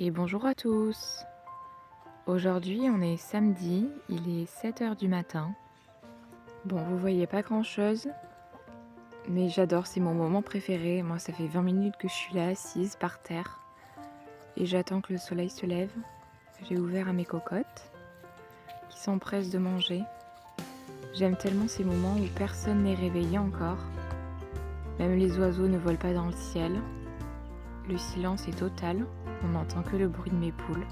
Et bonjour à tous. Aujourd'hui, on est samedi, il est 7 heures du matin. Bon, vous voyez pas grand-chose, mais j'adore, c'est mon moment préféré. Moi, ça fait 20 minutes que je suis là, assise par terre, et j'attends que le soleil se lève. J'ai ouvert à mes cocottes, qui s'empressent de manger. J'aime tellement ces moments où personne n'est réveillé encore. Même les oiseaux ne volent pas dans le ciel. Le silence est total, on n'entend que le bruit de mes poules.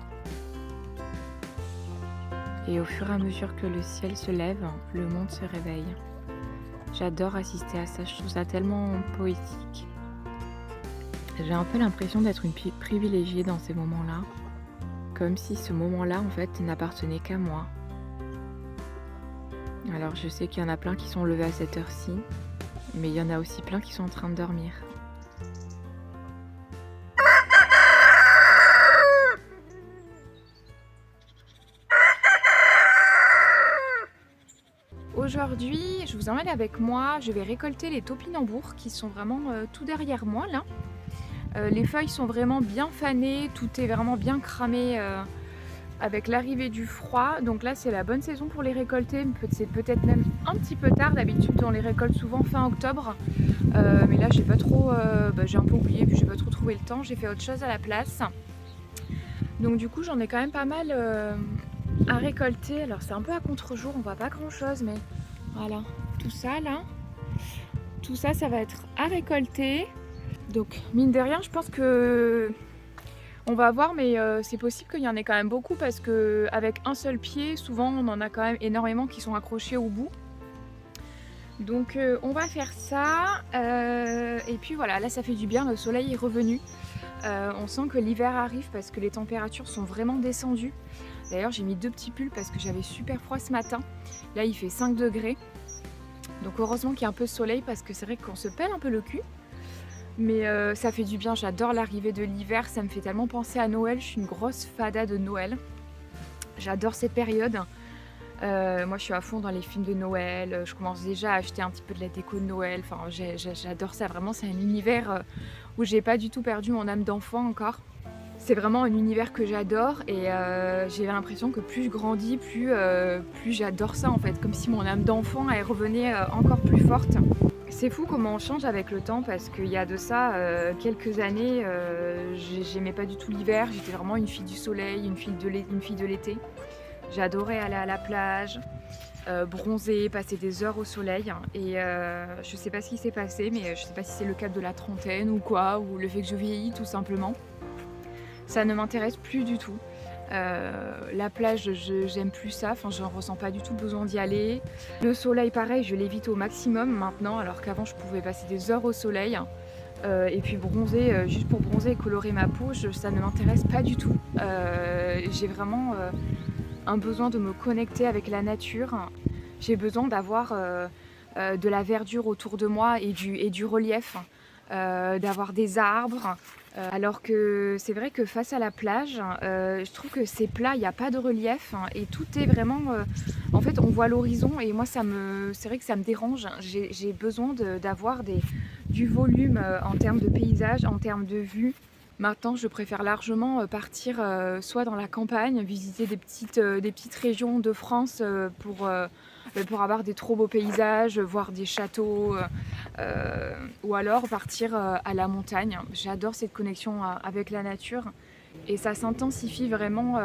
Et au fur et à mesure que le ciel se lève, le monde se réveille. J'adore assister à ça, je trouve ça tellement poétique. J'ai un peu l'impression d'être une privilégiée dans ces moments-là, comme si ce moment-là, en fait, n'appartenait qu'à moi. Alors je sais qu'il y en a plein qui sont levés à cette heure-ci, mais il y en a aussi plein qui sont en train de dormir. Aujourd'hui, je vous emmène avec moi, je vais récolter les topinambours qui sont vraiment tout derrière moi là. Les feuilles sont vraiment bien fanées, tout est vraiment bien cramé avec l'arrivée du froid. Donc là c'est la bonne saison pour les récolter, c'est peut-être même un petit peu tard, d'habitude on les récolte souvent fin octobre. Mais là j'ai pas trop, j'ai un peu oublié, puis j'ai pas trop trouvé le temps, j'ai fait autre chose à la place. Donc du coup j'en ai quand même pas mal à récolter. Alors c'est un peu à contre-jour, on voit pas grand chose, mais voilà, tout ça là, tout ça, ça va être à récolter. Donc mine de rien, je pense que on va voir, mais c'est possible qu'il y en ait quand même beaucoup parce que avec un seul pied, souvent on en a quand même énormément qui sont accrochés au bout. Donc on va faire ça. Et puis voilà, là ça fait du bien, le soleil est revenu. On sent que l'hiver arrive parce que les températures sont vraiment descendues. D'ailleurs j'ai mis 2 petits pulls parce que j'avais super froid ce matin. Là il fait 5 degrés. Donc heureusement qu'il y a un peu de soleil parce que c'est vrai qu'on se pèle un peu le cul. Mais ça fait du bien, j'adore l'arrivée de l'hiver, ça me fait tellement penser à Noël, je suis une grosse fada de Noël. J'adore cette période. Moi je suis à fond dans les films de Noël, je commence déjà à acheter un petit peu de la déco de Noël, enfin j'adore ça, vraiment c'est un univers où j'ai pas du tout perdu mon âme d'enfant encore. C'est vraiment un univers que j'adore et j'ai l'impression que plus je grandis, plus j'adore ça en fait, comme si mon âme d'enfant elle revenait encore plus forte. C'est fou comment on change avec le temps parce qu'il y a de ça quelques années, j'aimais pas du tout l'hiver, j'étais vraiment une fille du soleil, une fille de l'été. J'adorais aller à la plage, bronzer, passer des heures au soleil et je sais pas ce qui s'est passé, mais je sais pas si c'est le cap de la trentaine ou quoi, ou le fait que je vieillis tout simplement. Ça ne m'intéresse plus du tout. La plage, j'aime plus ça, enfin je ressens pas du tout le besoin d'y aller. Le soleil pareil, je l'évite au maximum maintenant, alors qu'avant je pouvais passer des heures au soleil. Et puis bronzer, juste pour bronzer et colorer ma peau, ça ne m'intéresse pas du tout. J'ai vraiment un besoin de me connecter avec la nature. J'ai besoin d'avoir de la verdure autour de moi et du relief, d'avoir des arbres. Alors que c'est vrai que face à la plage, je trouve que c'est plat, il n'y a pas de relief et tout est vraiment... en fait, on voit l'horizon et moi, c'est vrai que ça me dérange. J'ai besoin d'avoir du volume en termes de paysage, en termes de vue. Maintenant, je préfère largement partir soit dans la campagne, visiter des petites régions de France pour avoir des trop beaux paysages, voir des châteaux, ou alors partir à la montagne. J'adore cette connexion avec la nature et ça s'intensifie vraiment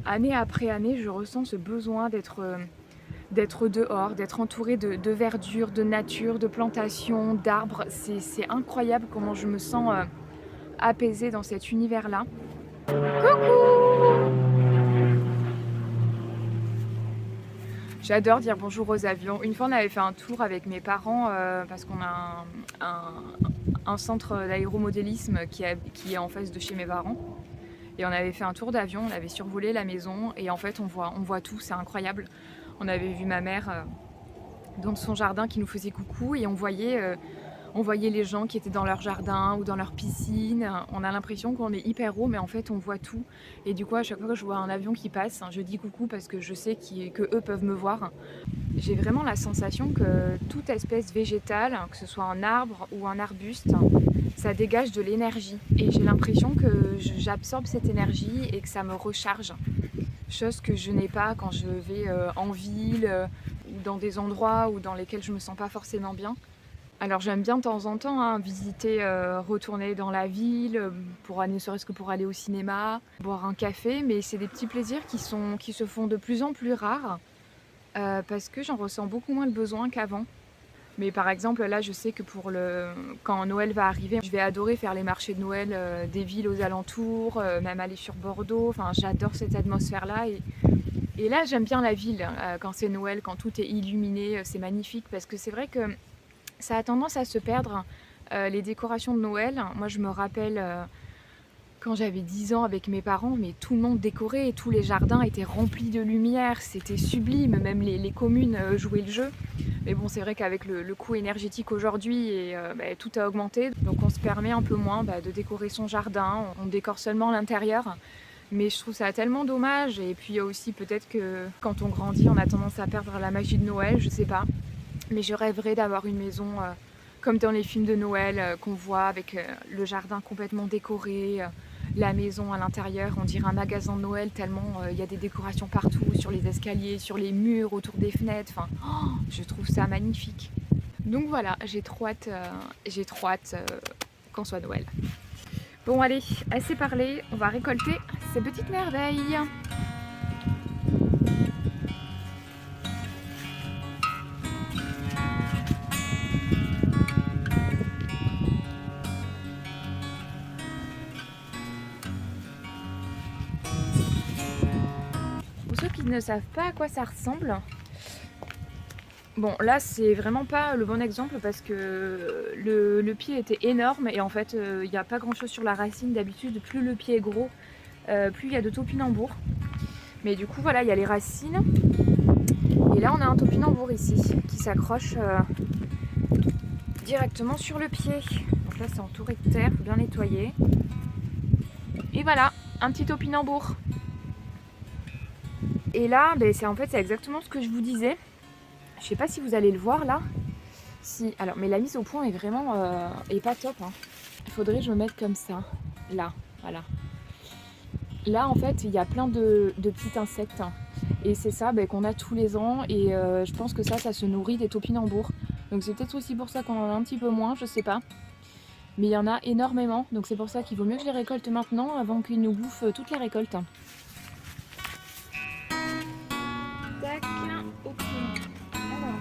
année après année. Je ressens ce besoin d'être dehors, d'être entourée de verdure, de nature, de plantations, d'arbres. C'est incroyable comment je me sens apaisée dans cet univers-là. Coucou! J'adore dire bonjour aux avions. Une fois, on avait fait un tour avec mes parents parce qu'on a un centre d'aéromodélisme qui est en face de chez mes parents. Et on avait fait un tour d'avion, on avait survolé la maison et en fait on voit tout, c'est incroyable. On avait vu ma mère dans son jardin qui nous faisait coucou et on On voyait les gens qui étaient dans leur jardin ou dans leur piscine. On a l'impression qu'on est hyper haut, mais en fait on voit tout. Et du coup à chaque fois que je vois un avion qui passe, je dis coucou parce que je sais que eux peuvent me voir. J'ai vraiment la sensation que toute espèce végétale, que ce soit un arbre ou un arbuste, ça dégage de l'énergie. Et j'ai l'impression que j'absorbe cette énergie et que ça me recharge. Chose que je n'ai pas quand je vais en ville ou dans des endroits dans lesquels je me sens pas forcément bien. Alors j'aime bien de temps en temps visiter, retourner dans la ville, ne serait-ce que pour aller au cinéma, boire un café, mais c'est des petits plaisirs qui se font de plus en plus rares, parce que j'en ressens beaucoup moins le besoin qu'avant. Mais par exemple là je sais que quand Noël va arriver, je vais adorer faire les marchés de Noël, des villes aux alentours, même aller sur Bordeaux, enfin j'adore cette atmosphère-là et là j'aime bien la ville, quand c'est Noël, quand tout est illuminé, c'est magnifique parce que c'est vrai que ça a tendance à se perdre, les décorations de Noël. Moi je me rappelle quand j'avais 10 ans avec mes parents, mais tout le monde décorait, tous les jardins étaient remplis de lumière, c'était sublime, même les communes jouaient le jeu. Mais bon, c'est vrai qu'avec le coût énergétique aujourd'hui, tout a augmenté, donc on se permet un peu moins de décorer son jardin, on décore seulement l'intérieur. Mais je trouve ça tellement dommage, et puis il y a aussi peut-être que quand on grandit, on a tendance à perdre la magie de Noël, je sais pas. Mais je rêverais d'avoir une maison comme dans les films de Noël qu'on voit avec le jardin complètement décoré, la maison à l'intérieur, on dirait un magasin de Noël tellement il y a des décorations partout, sur les escaliers, sur les murs, autour des fenêtres. Enfin, je trouve ça magnifique. Donc voilà, j'ai trop hâte qu'on soit Noël. Bon allez, assez parlé, on va récolter ces petites merveilles. Pour ceux qui ne savent pas à quoi ça ressemble, bon là c'est vraiment pas le bon exemple parce que le pied était énorme et en fait il n'y a pas grand chose sur la racine. D'habitude plus le pied est gros, plus il y a de topinambour. Mais du coup voilà, il y a les racines et là on a un topinambour ici qui s'accroche directement sur le pied. Donc là c'est entouré de terre, faut bien nettoyer. Et voilà, un petit topinambour. Et là, c'est exactement ce que je vous disais. Je sais pas si vous allez le voir là. Si, alors, mais la mise au point est vraiment est pas top. Il faudrait que je me mette comme ça. Là, voilà. Là, en fait, il y a plein de petits insectes. Et c'est ça qu'on a tous les ans. Et je pense que ça se nourrit des topinambours. Donc c'est peut-être aussi pour ça qu'on en a un petit peu moins, je sais pas. Mais il y en a énormément. Donc c'est pour ça qu'il vaut mieux que je les récolte maintenant avant qu'ils nous bouffent toute la récolte. Tac, ok. Alors.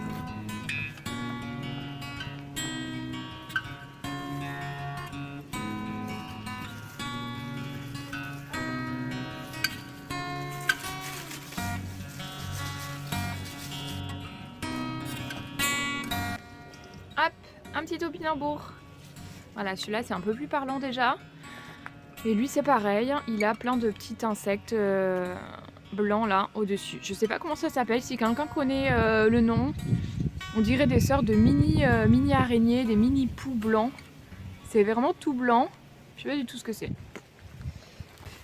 Hop, un petit topinambour. Voilà, celui-là c'est un peu plus parlant déjà. Et lui c'est pareil, il a plein de petits insectes blancs là au-dessus. Je sais pas comment ça s'appelle, si quelqu'un connaît le nom. On dirait des sortes de mini araignées, des mini poux blancs. C'est vraiment tout blanc. Je sais pas du tout ce que c'est.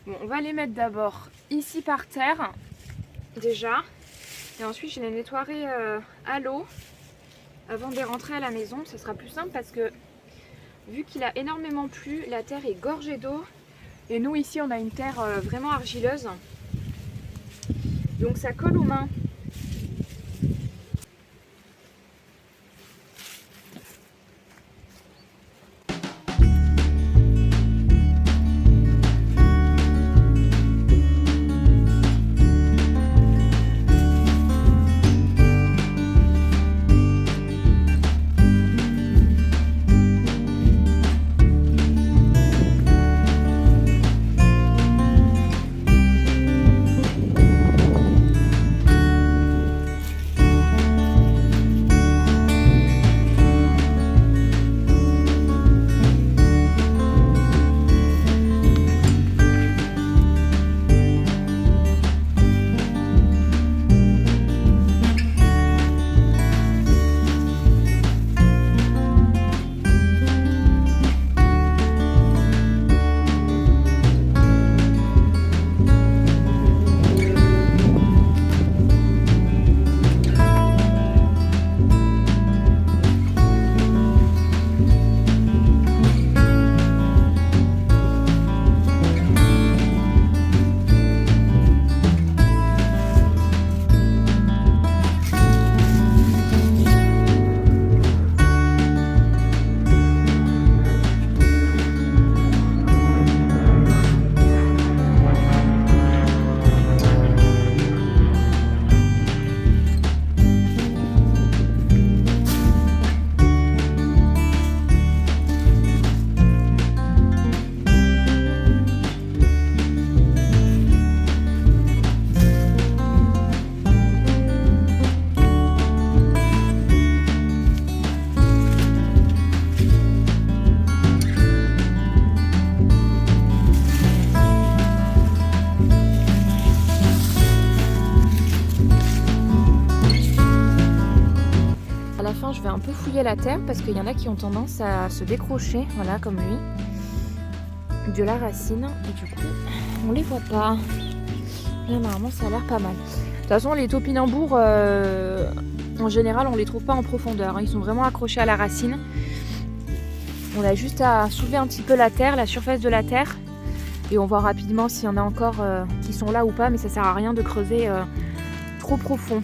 Bon, on va les mettre d'abord ici par terre, déjà. Et ensuite je les nettoierai à l'eau avant de les rentrer à la maison. Ce sera plus simple parce que vu qu'il a énormément plu, la terre est gorgée d'eau. Et nous ici on a une terre vraiment argileuse. Donc ça colle aux mains. je vais un peu fouiller la terre parce qu'il y en a qui ont tendance à se décrocher, voilà, comme lui, de la racine. Et du coup, on les voit pas. Là, normalement, ça a l'air pas mal. De toute façon, les topinambours, en général, on les trouve pas en profondeur, hein. Ils sont vraiment accrochés à la racine. On a juste à soulever un petit peu la terre, la surface de la terre. Et on voit rapidement s'il y en a encore qui sont là ou pas. Mais ça sert à rien de creuser trop profond.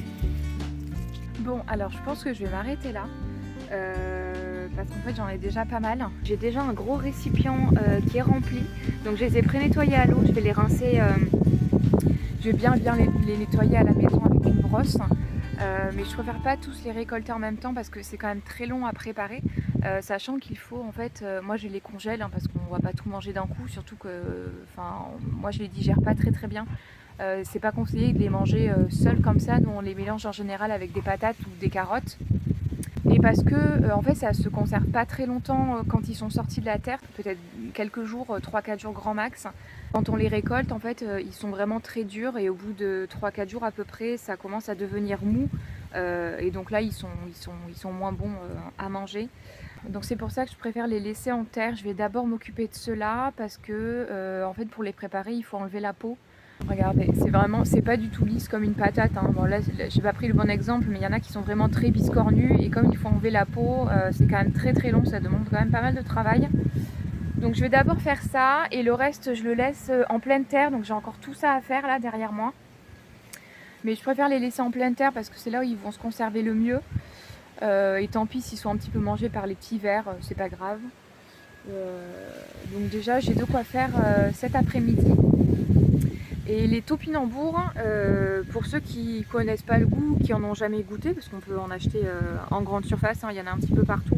Bon, alors je pense que je vais m'arrêter là. Parce qu'en fait j'en ai déjà pas mal. J'ai déjà un gros récipient qui est rempli. Donc je les ai pré-nettoyés à l'eau. Je vais les rincer. Je vais bien les nettoyer à la maison avec une brosse. Mais je préfère pas tous les récolter en même temps parce que c'est quand même très long à préparer. Sachant qu'il faut en fait, moi je les congèle hein, parce qu'on ne va pas tout manger d'un coup. Surtout que moi je les digère pas très très bien. C'est pas conseillé de les manger seuls comme ça. Nous on les mélange en général avec des patates ou des carottes. Et parce que en fait ça se conserve pas très longtemps quand ils sont sortis de la terre, peut-être quelques jours, 3-4 jours grand max. Quand on les récolte en fait ils sont vraiment très durs et au bout de 3-4 jours à peu près ça commence à devenir mou et donc là ils sont moins bons à manger. Donc c'est pour ça que je préfère les laisser en terre. Je vais d'abord m'occuper de ceux-là parce que en fait pour les préparer il faut enlever la peau. Regardez, c'est pas du tout lisse comme une patate, hein. Bon là j'ai pas pris le bon exemple mais il y en a qui sont vraiment très biscornus et comme il faut enlever la peau c'est quand même très très long, ça demande quand même pas mal de travail. Donc je vais d'abord faire ça et le reste je le laisse en pleine terre, donc j'ai encore tout ça à faire là derrière moi. Mais je préfère les laisser en pleine terre parce que c'est là où ils vont se conserver le mieux. Et tant pis s'ils sont un petit peu mangés par les petits vers, c'est pas grave. Donc déjà j'ai de quoi faire cet après-midi. Et les topinambours, pour ceux qui connaissent pas le goût, qui en ont jamais goûté, parce qu'on peut en acheter en grande surface, hein, il y en a un petit peu partout.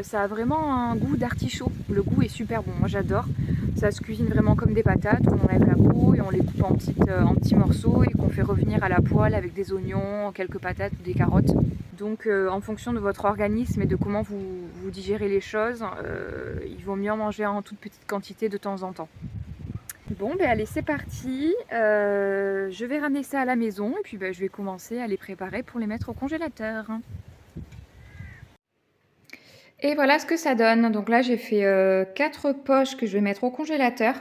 Ça a vraiment un goût d'artichaut. Le goût est super bon, moi j'adore. Ça se cuisine vraiment comme des patates, on enlève la peau et on les coupe en petits morceaux et qu'on fait revenir à la poêle avec des oignons, quelques patates ou des carottes. Donc en fonction de votre organisme et de comment vous digérez les choses, il vaut mieux en manger en toute petite quantité de temps en temps. Bon, ben allez, c'est parti. Je vais ramener ça à la maison et puis je vais commencer à les préparer pour les mettre au congélateur. Et voilà ce que ça donne. Donc là, j'ai fait 4 poches que je vais mettre au congélateur.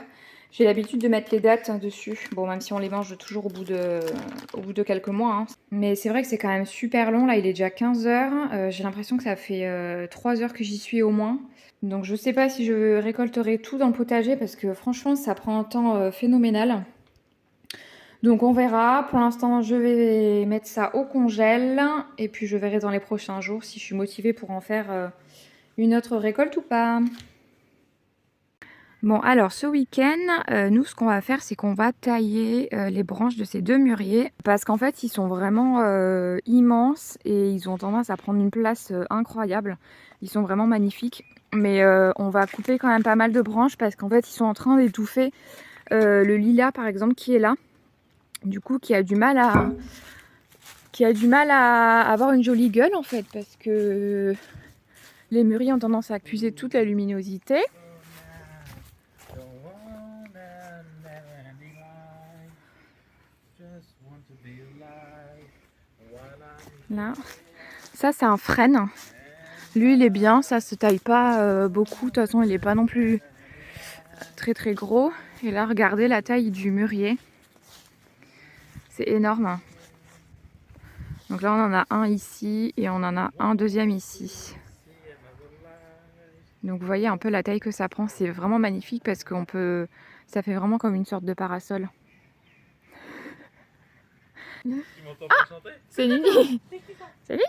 J'ai l'habitude de mettre les dates dessus. Bon, même si on les mange toujours au bout de quelques mois, hein. Mais c'est vrai que c'est quand même super long. Là, il est déjà 15 h. J'ai l'impression que ça fait 3 heures que j'y suis au moins. Donc je sais pas si je récolterai tout dans le potager parce que franchement, ça prend un temps phénoménal. Donc on verra. Pour l'instant, je vais mettre ça au congèle. Et puis je verrai dans les prochains jours si je suis motivée pour en faire une autre récolte ou pas. Bon, alors ce week-end, nous ce qu'on va faire, c'est qu'on va tailler les branches de ces 2 mûriers parce qu'en fait ils sont vraiment immenses et ils ont tendance à prendre une place incroyable. Ils sont vraiment magnifiques, mais on va couper quand même pas mal de branches parce qu'en fait ils sont en train d'étouffer le lilas par exemple qui est là, du coup qui a du mal à avoir une jolie gueule en fait parce que les mûriers ont tendance à accuser toute la luminosité. Là, ça c'est un frêne. Lui il est bien, ça se taille pas beaucoup. De toute façon il est pas non plus très très gros. Et là regardez la taille du mûrier. C'est énorme. Donc là on en a un ici et on en a un deuxième ici. Donc vous voyez un peu la taille que ça prend. C'est vraiment magnifique parce que ça fait vraiment comme une sorte de parasol. Ah, c'est Nini. C'est Nini.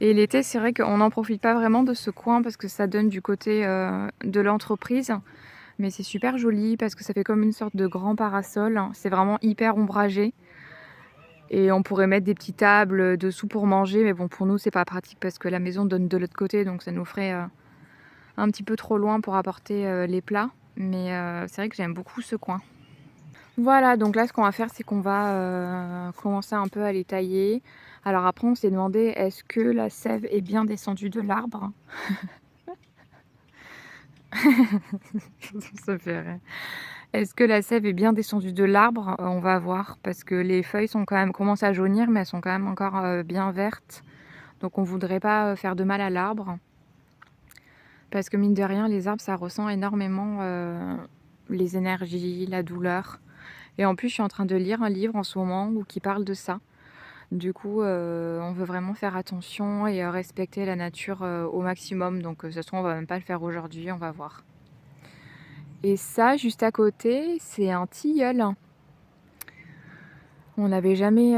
Et l'été, c'est vrai qu'on n'en profite pas vraiment de ce coin parce que ça donne du côté de l'entreprise. Mais c'est super joli parce que ça fait comme une sorte de grand parasol. C'est vraiment hyper ombragé. Et on pourrait mettre des petites tables dessous pour manger. Mais bon, pour nous, c'est pas pratique parce que la maison donne de l'autre côté. Donc ça nous ferait un petit peu trop loin pour apporter les plats. Mais c'est vrai que j'aime beaucoup ce coin. Voilà, donc là ce qu'on va faire c'est qu'on va commencer un peu à les tailler. Alors après on s'est demandé est-ce que la sève est bien descendue de l'arbre. Ça fait rire. Est-ce que la sève est bien descendue de l'arbre? On va voir parce que les feuilles sont quand même commencent à jaunir mais elles sont quand même encore bien vertes. Donc on voudrait pas, faire de mal à l'arbre. Parce que mine de rien, les arbres, ça ressent énormément, les énergies, la douleur et en plus, je suis en train de lire un livre en ce moment où qui parle de ça. Du coup, on veut vraiment faire attention et respecter la nature, au maximum donc ça se trouve, on va même pas le faire aujourd'hui, on va voir. Et ça, juste à côté, c'est un tilleul. On n'avait jamais,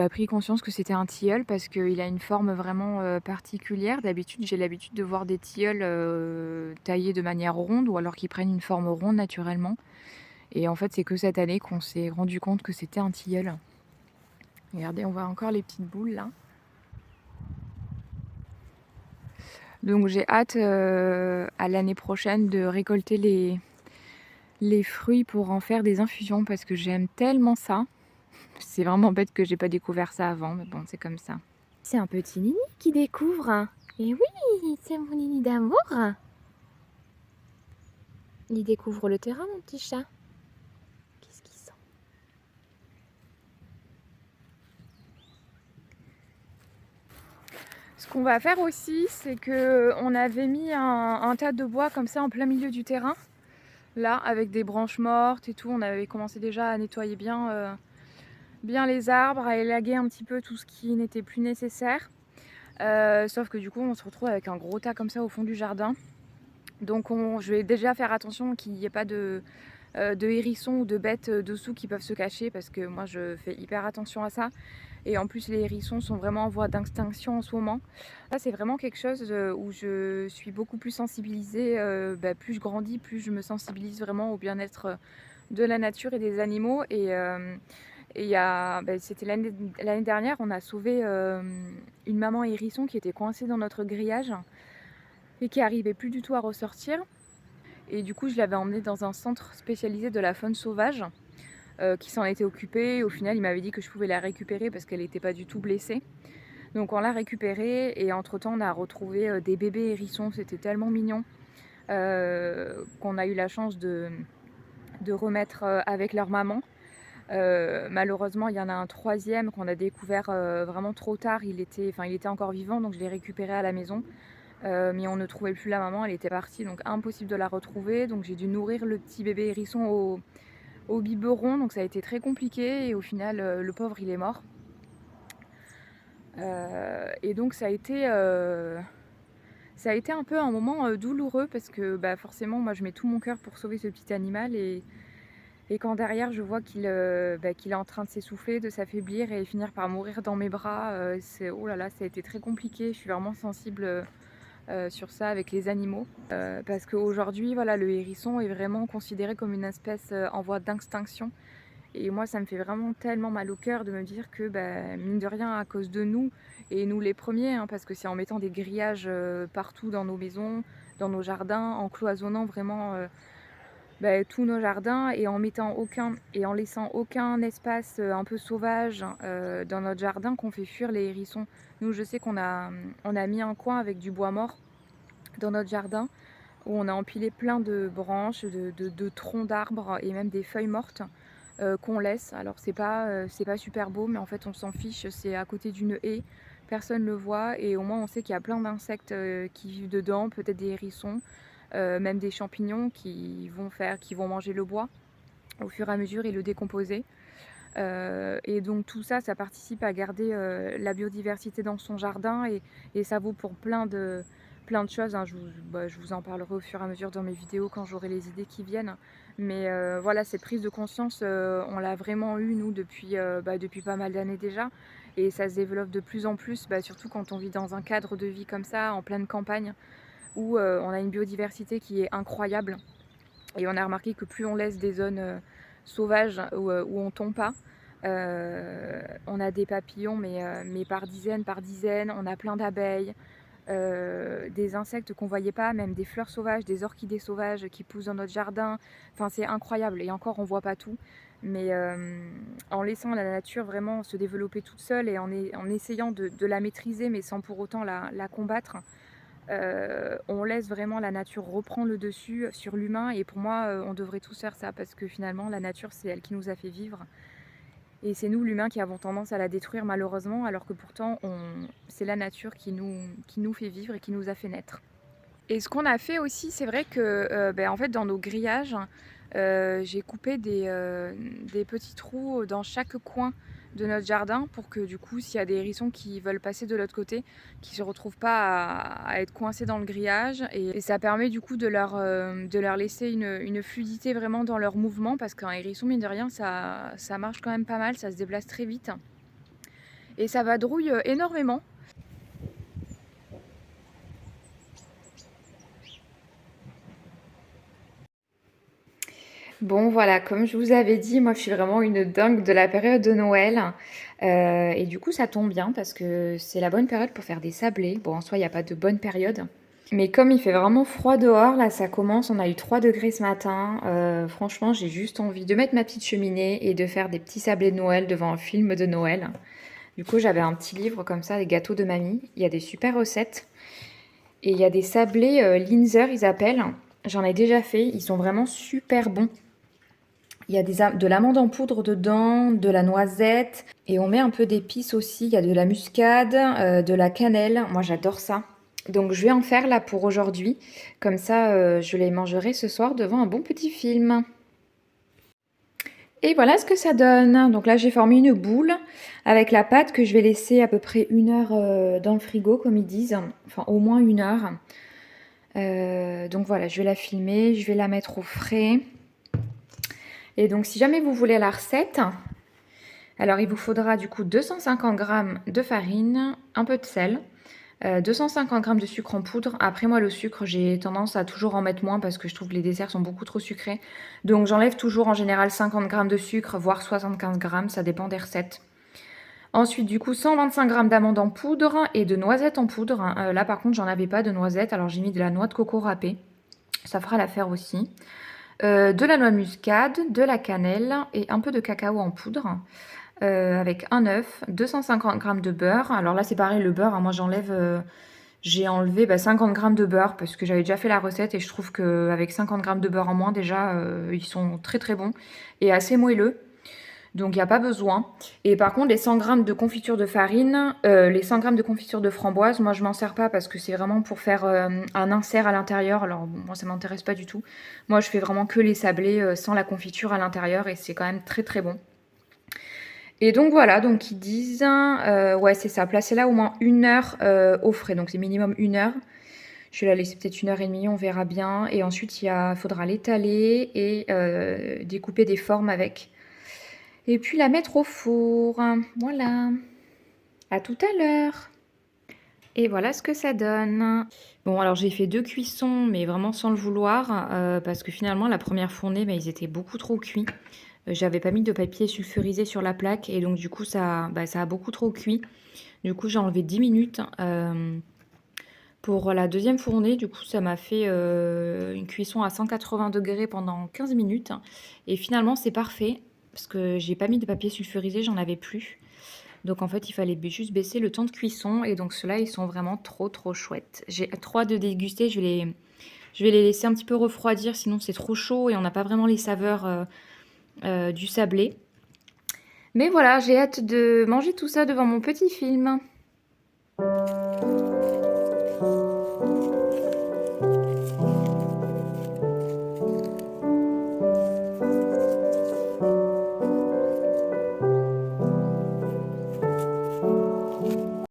pris conscience que c'était un tilleul parce qu'il a une forme vraiment, particulière. D'habitude, j'ai l'habitude de voir des tilleuls, taillés de manière ronde ou alors qui prennent une forme ronde naturellement et en fait, c'est que cette année qu'on s'est rendu compte que c'était un tilleul. Regardez, on voit encore les petites boules là. Donc j'ai hâte, à l'année prochaine de récolter les fruits pour en faire des infusions parce que j'aime tellement ça. C'est vraiment bête que j'ai pas découvert ça avant, mais bon, c'est comme ça. C'est un petit Nini qui découvre. Et oui, c'est mon Nini d'amour. Il découvre le terrain, mon petit chat. Qu'est-ce qu'il sent? Ce qu'on va faire aussi, c'est que on avait mis un tas de bois comme ça en plein milieu du terrain, là, avec des branches mortes et tout. On avait commencé déjà à nettoyer bien les arbres, à élaguer un petit peu tout ce qui n'était plus nécessaire. Sauf que du coup, on se retrouve avec un gros tas comme ça au fond du jardin. Donc je vais déjà faire attention qu'il n'y ait pas de hérissons ou de bêtes dessous qui peuvent se cacher parce que moi je fais hyper attention à ça. Et en plus les hérissons sont vraiment en voie d'extinction en ce moment. Ça c'est vraiment quelque chose où je suis beaucoup plus sensibilisée. Plus je grandis, plus je me sensibilise vraiment au bien-être de la nature et des animaux. C'était l'année dernière, on a sauvé une maman hérisson qui était coincée dans notre grillage et qui arrivait plus du tout à ressortir. Et du coup, je l'avais emmenée dans un centre spécialisé de la faune sauvage qui s'en était occupé. Au final, il m'avait dit que je pouvais la récupérer parce qu'elle n'était pas du tout blessée. Donc on l'a récupérée et entre-temps, on a retrouvé des bébés hérissons. C'était tellement mignon qu'on a eu la chance de remettre avec leur maman. Malheureusement, il y en a un troisième qu'on a découvert vraiment trop tard. Il était encore vivant, donc je l'ai récupéré à la maison. Mais on ne trouvait plus la maman, elle était partie, donc impossible de la retrouver. Donc j'ai dû nourrir le petit bébé hérisson au biberon, donc ça a été très compliqué. Et au final, le pauvre, il est mort. Et donc ça a été un peu un moment douloureux parce que forcément, moi, je mets tout mon cœur pour sauver ce petit animal. Et quand derrière, je vois qu'il est en train de s'essouffler, de s'affaiblir et finir par mourir dans mes bras, oh là là, ça a été très compliqué. Je suis vraiment sensible sur ça avec les animaux. Parce qu'aujourd'hui, voilà, le hérisson est vraiment considéré comme une espèce en voie d'extinction. Et moi, ça me fait vraiment tellement mal au cœur de me dire que, mine de rien, à cause de nous, et nous les premiers, hein, parce que c'est en mettant des grillages partout dans nos maisons, dans nos jardins, en cloisonnant vraiment tous nos jardins et en laissant aucun espace un peu sauvage dans notre jardin qu'on fait fuir les hérissons. Nous, je sais on a mis un coin avec du bois mort dans notre jardin où on a empilé plein de branches, de troncs d'arbres et même des feuilles mortes qu'on laisse. Alors c'est pas super beau, mais en fait on s'en fiche, c'est à côté d'une haie, personne ne le voit et au moins on sait qu'il y a plein d'insectes qui vivent dedans, peut-être des hérissons, même des champignons qui vont manger le bois au fur et à mesure et le décomposer. Et donc tout ça, ça participe à garder la biodiversité dans son jardin et ça vaut pour plein de choses, hein. Je vous en parlerai au fur et à mesure dans mes vidéos quand j'aurai les idées qui viennent. Mais voilà, cette prise de conscience, on l'a vraiment eue, nous, depuis pas mal d'années déjà. Et ça se développe de plus en plus, surtout quand on vit dans un cadre de vie comme ça, en pleine campagne, où on a une biodiversité qui est incroyable. Et on a remarqué que plus on laisse des zones sauvages où on tombe pas, on a des papillons, mais par dizaines, on a plein d'abeilles, des insectes qu'on voyait pas, même des fleurs sauvages, des orchidées sauvages qui poussent dans notre jardin. Enfin, c'est incroyable. Et encore, on voit pas tout. Mais en laissant la nature vraiment se développer toute seule et en essayant de la maîtriser, mais sans pour autant la combattre, on laisse vraiment la nature reprendre le dessus sur l'humain. Et pour moi, on devrait tous faire ça parce que finalement, la nature, c'est elle qui nous a fait vivre. Et c'est nous, l'humain, qui avons tendance à la détruire malheureusement, alors que pourtant, c'est la nature qui nous fait vivre et qui nous a fait naître. Et ce qu'on a fait aussi, c'est vrai que en fait, dans nos grillages, j'ai coupé des petits trous dans chaque coin de notre jardin pour que du coup, s'il y a des hérissons qui veulent passer de l'autre côté, qu'ils ne se retrouvent pas à être coincés dans le grillage. Et ça permet du coup de leur laisser une fluidité vraiment dans leur mouvement, parce qu'un hérisson, mine de rien, ça marche quand même pas mal, ça se déplace très vite. Et ça vadrouille énormément. Bon voilà, comme je vous avais dit, moi je suis vraiment une dingue de la période de Noël. Et du coup ça tombe bien parce que c'est la bonne période pour faire des sablés. Bon, en soi il n'y a pas de bonne période. Mais comme il fait vraiment froid dehors, là ça commence, on a eu 3 degrés ce matin. Franchement j'ai juste envie de mettre ma petite cheminée et de faire des petits sablés de Noël devant un film de Noël. Du coup j'avais un petit livre comme ça, des gâteaux de mamie. Il y a des super recettes. Et il y a des sablés Linzer ils appellent. J'en ai déjà fait, ils sont vraiment super bons. Il y a de l'amande en poudre dedans, de la noisette, et on met un peu d'épices aussi. Il y a de la muscade, de la cannelle. Moi, j'adore ça. Donc, je vais en faire là pour aujourd'hui. Comme ça, je les mangerai ce soir devant un bon petit film. Et voilà ce que ça donne. Donc là, j'ai formé une boule avec la pâte que je vais laisser à peu près 1 heure dans le frigo, comme ils disent. Enfin, au moins 1 heure. Donc voilà, je vais la filmer, je vais la mettre au frais. Et donc si jamais vous voulez la recette, alors il vous faudra du coup 250 g de farine, un peu de sel, 250 g de sucre en poudre. Après moi le sucre j'ai tendance à toujours en mettre moins parce que je trouve que les desserts sont beaucoup trop sucrés. Donc j'enlève toujours en général 50 g de sucre, voire 75 g, ça dépend des recettes. Ensuite du coup 125 g d'amandes en poudre et de noisettes en poudre. Là par contre j'en avais pas de noisettes, alors j'ai mis de la noix de coco râpée. Ça fera l'affaire aussi. De la noix de muscade, de la cannelle et un peu de cacao en poudre, avec un œuf, 250 g de beurre. Alors là c'est pareil, le beurre, hein, moi j'ai enlevé 50 g de beurre parce que j'avais déjà fait la recette et je trouve qu'avec 50 g de beurre en moins déjà, ils sont très très bons et assez moelleux. Donc il n'y a pas besoin. Et par contre, les 100 g de confiture de farine, les 100 g de confiture de framboise, moi je m'en sers pas parce que c'est vraiment pour faire un insert à l'intérieur. Alors bon, moi ça m'intéresse pas du tout. Moi je fais vraiment que les sablés sans la confiture à l'intérieur et c'est quand même très très bon. Et donc voilà, donc ils disent, ouais c'est ça, placez-la au moins 1 heure au frais, donc c'est minimum 1 heure. Je vais la laisser peut-être 1 h30, on verra bien. Et ensuite il faudra l'étaler et découper des formes avec. Et puis la mettre au four. Voilà. À tout à l'heure. Et voilà ce que ça donne. Bon, alors j'ai fait 2 cuissons, mais vraiment sans le vouloir, parce que finalement, la première fournée, ils étaient beaucoup trop cuits. J'avais pas mis de papier sulfurisé sur la plaque, et donc du coup, ça a beaucoup trop cuit. Du coup, j'ai enlevé 10 minutes. Pour la deuxième fournée, du coup, ça m'a fait une cuisson à 180 degrés pendant 15 minutes. Et finalement, c'est parfait. Parce que j'ai pas mis de papier sulfurisé, j'en avais plus. Donc en fait, il fallait juste baisser le temps de cuisson. Et donc ceux-là, ils sont vraiment trop trop chouettes. J'ai trop hâte de déguster. Je vais les laisser un petit peu refroidir, sinon c'est trop chaud et on n'a pas vraiment les saveurs du sablé. Mais voilà, j'ai hâte de manger tout ça devant mon petit film.